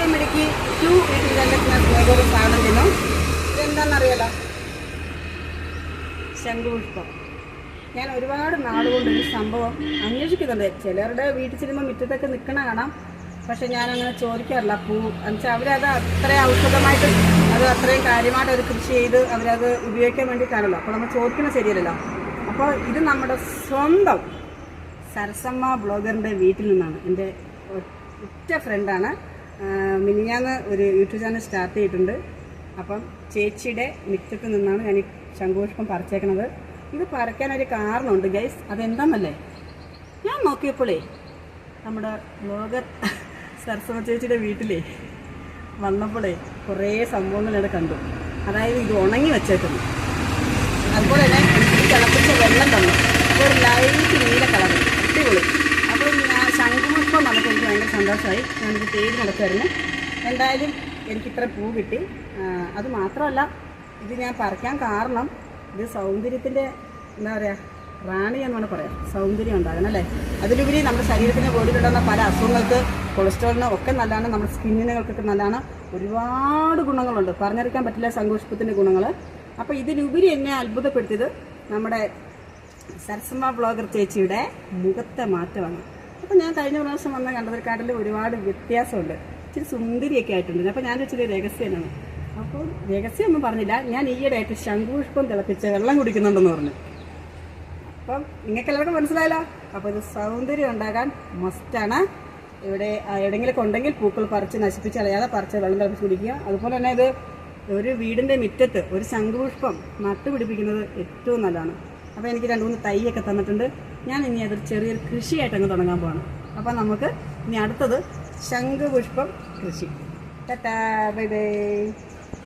Welcome Idukki to ഒരു സാധനം തിന്നു. ഇതെന്താണെന്നറിയാലോ, ശംഖുപുഷ്പം. ഞാൻ ഒരുപാട് നാളുകൊണ്ട് ഈ സംഭവം അന്വേഷിക്കുന്നുണ്ട്. ചിലരുടെ വീട്ടിൽ ചെല്ലുമ്പോൾ മുറ്റത്തൊക്കെ നിൽക്കണ കാണാം. പക്ഷെ ഞാനങ്ങനെ ചോദിക്കാറില്ല. എന്നുവെച്ചാൽ അവരത് അത്രയും ഔഷധമായിട്ട് അത് അത്രയും കാര്യമായിട്ട് അവർ കൃഷി ചെയ്ത് അവരത് ഉപയോഗിക്കാൻ വേണ്ടിയിട്ടാണല്ലോ. അപ്പോൾ നമ്മൾ ചോദിക്കുന്നത് ശരിയല്ലല്ലോ. അപ്പോൾ ഇത് നമ്മുടെ സ്വന്തം സരസമ്മ ബ്ലോഗറിൻ്റെ വീട്ടിൽ നിന്നാണ്. എൻ്റെ ഒറ്റ ഫ്രണ്ടാണ്. മിനിഞ്ഞാന്ന് ഒരു യൂട്യൂബ് ചാനൽ സ്റ്റാർട്ട് ചെയ്തിട്ടുണ്ട്. അപ്പം ചേച്ചിയുടെ മുറ്റത്ത് നിന്നാണ് ഞാൻ ഈ ശംഖുപുഷ്പം പറിച്ചേക്കണത്. ഇത് പറിക്കാനൊരു കാരണമുണ്ട് ഗൈസ്. അതെന്താണെന്നല്ലേ, ഞാൻ നോക്കിയപ്പോഴേ നമ്മുടെ ബ്ലോഗർ സരസമ്മ ചേച്ചിയുടെ വീട്ടിലേ വന്നപ്പോഴേ കുറേ സംഭവങ്ങളിവിടെ കണ്ടു. അതായത് ഇത് ഉണങ്ങി വെച്ചേക്കുന്നു. അതുപോലെ തന്നെ തിളപ്പിച്ച വെള്ളം തന്നു. അപ്പോൾ ഒരു ലൈറ്റ് നീല കളർ, അടിപൊളി. അപ്പോൾ ഞാൻ ശംഖുപുഷ്പം വന്നപ്പോൾ എനിക്ക് ഭയങ്കര സന്തോഷമായി. ഞാനിത് തേടി നടക്കുമായിരുന്നു. എന്തായാലും എനിക്കിത്ര പൂ കിട്ടി. അത് മാത്രമല്ല, ഇത് ഞാൻ പറിക്കാൻ കാരണം ഇത് സൗന്ദര്യത്തിൻ്റെ എന്താ പറയുക, റാണി എന്നാണ് പറയാം. സൗന്ദര്യം ഉണ്ടാകണം അല്ലേ. അതിലുപരി നമ്മുടെ ശരീരത്തിന് ബോഡിയിലുണ്ടാകുന്ന പല അസുഖങ്ങൾക്ക്, കൊളസ്ട്രോളിന് ഒക്കെ നല്ലതാണ്. നമ്മുടെ സ്കിന്നിനുകൾക്കൊക്കെ നല്ലതാണ്. ഒരുപാട് ഗുണങ്ങളുണ്ട്, പറഞ്ഞറിയിക്കാൻ പറ്റില്ല ശംഖുപുഷ്പത്തിൻ്റെ ഗുണങ്ങൾ. അപ്പോൾ ഇതിലുപരി എന്നെ അത്ഭുതപ്പെടുത്തിയത് നമ്മുടെ സരസമ്മ ബ്ലോഗർ ചേച്ചിയുടെ മുഖത്തെ മാറ്റമാണ്. അപ്പോൾ ഞാൻ കഴിഞ്ഞ പ്രാവശ്യം വന്ന കണ്ടതിനെക്കാട്ടിൽ ഒരുപാട് വ്യത്യാസമുണ്ട്. ഇച്ചിരി സുന്ദരിയൊക്കെ ആയിട്ടുണ്ട്. അപ്പോൾ ഞാൻ വെച്ചൊരു രഹസ്യമാണ്. അപ്പോൾ രഹസ്യമൊന്നും പറഞ്ഞില്ല. ഞാൻ ഈയിടെയായിട്ട് ശംഖുപുഷ്പം തിളപ്പിച്ച് വെള്ളം കുടിക്കുന്നുണ്ടെന്ന് പറഞ്ഞു. അപ്പം നിങ്ങൾക്കെല്ലാവർക്കും മനസ്സിലായല്ലോ. അപ്പോൾ ഇത് സൗന്ദര്യം ഉണ്ടാകാൻ മസ്റ്റാണ്. ഇവിടെ എവിടെയെങ്കിലൊക്കെ ഉണ്ടെങ്കിൽ പൂക്കൾ പറിച്ച് നശിപ്പിച്ച് കളയാതെ പറിച്ച് വെള്ളം തിളപ്പിച്ച് കുടിക്കുക. അതുപോലെ തന്നെ ഇത് ഒരു വീടിൻ്റെ മുറ്റത്ത് ഒരു ശംഖുപുഷ്പം നട്ടുപിടിപ്പിക്കുന്നത് ഏറ്റവും നല്ലതാണ്. അപ്പോൾ എനിക്ക് 2-3 തൈയൊക്കെ തന്നിട്ടുണ്ട്. ഞാൻ ഇനി അതൊരു ചെറിയൊരു കൃഷിയായിട്ട് അങ്ങ് തുടങ്ങാൻ പോവാണ്. അപ്പോൾ നമുക്ക് ഇനി അടുത്തത് ശംഖുപുഷ്പം കൃഷി. Tata, bye bye.